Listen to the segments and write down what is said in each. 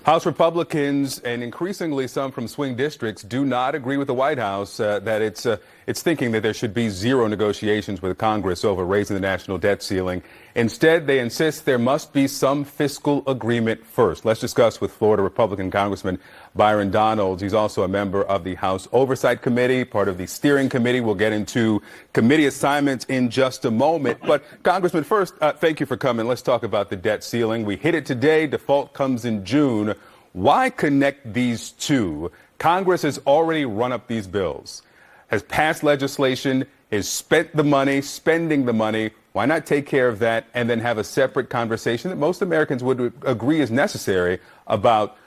House Republicans and increasingly some from swing districts do not agree with the White House that it's thinking that there should be zero negotiations with Congress over raising the national debt ceiling. Instead, they insist there must be some fiscal agreement first. Let's discuss with Florida Republican Congressman Byron Donalds. He's also a member of the House Oversight Committee, part of the steering committee. We'll get into committee assignments in just a moment. But Congressman, first, thank you for coming. Let's talk about the debt ceiling. We hit it today. Default comes in June. Why connect these two? Congress has already run up these bills, has passed legislation, has spent the money, spending the money. Why not take care of that and then have a separate conversation that most Americans would agree is necessary about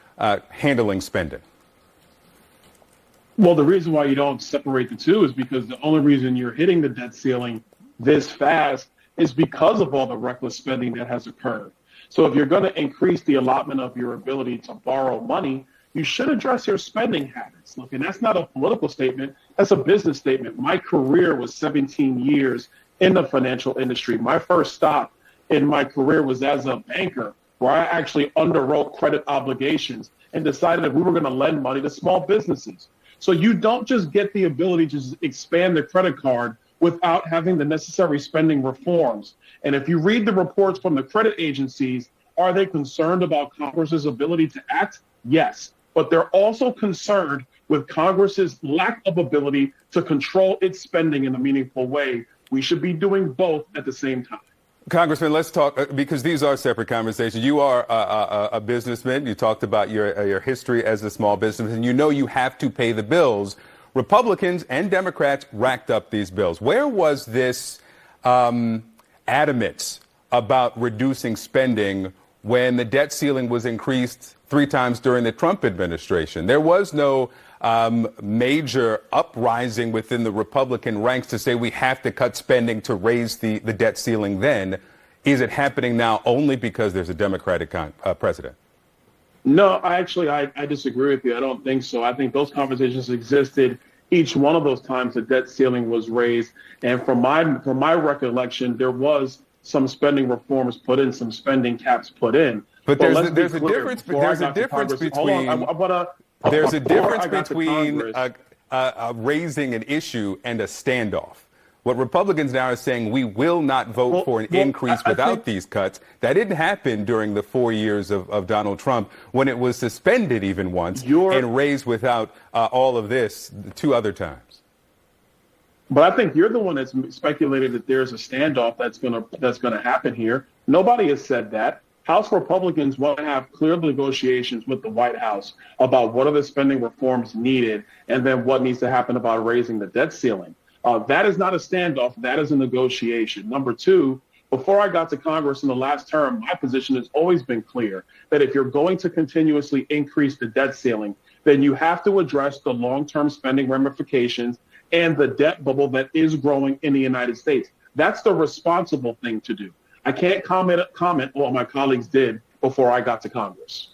handling spending? Well, the reason why you don't separate the two is because the only reason you're hitting the debt ceiling this fast is because of all the reckless spending that has occurred. So if you're going to increase the allotment of your ability to borrow money, you should address your spending habits. Look, and that's not a political statement. That's a business statement. My career was 17 years in the financial industry. My first stop in my career was as a banker, where I actually underwrote credit obligations and decided that we were going to lend money to small businesses. So you don't just get the ability to just expand the credit card without having the necessary spending reforms. And if you read the reports from the credit agencies, are they concerned about Congress's ability to act? Yes. But they're also concerned with Congress's lack of ability to control its spending in a meaningful way. We should be doing both at the same time. Congressman, let's talk, because these are separate conversations. You are a businessman. You talked about your history as a small businessman. You know you have to pay the bills. Republicans and Democrats racked up these bills. Where was this adamance about reducing spending when the debt ceiling was increased 3 times during the Trump administration? There was no major uprising within the Republican ranks to say we have to cut spending to raise the debt ceiling then. Is it happening now only because there's a Democratic president? No, I disagree with you. I don't think so. I think those conversations existed each one of those times the debt ceiling was raised. And from my reconnection, there was some spending reforms put in, some spending caps put in. But there's a difference between raising an issue and a standoff. What Republicans now are saying, we will not vote for an increase without these cuts. That didn't happen during the 4 years of Donald Trump, when it was suspended even once and raised without all of this 2 other times. But I think you're the one that's speculated that there's a standoff that's going to happen here. Nobody has said that. House Republicans want to have clear negotiations with the White House about what are the spending reforms needed and then what needs to happen about raising the debt ceiling. That is not a standoff. That is a negotiation. Number 2, before I got to Congress in the last term, my position has always been clear that if you're going to continuously increase the debt ceiling, then you have to address the long-term spending ramifications and the debt bubble that is growing in the United States. That's the responsible thing to do. I can't comment on what my colleagues did before I got to Congress.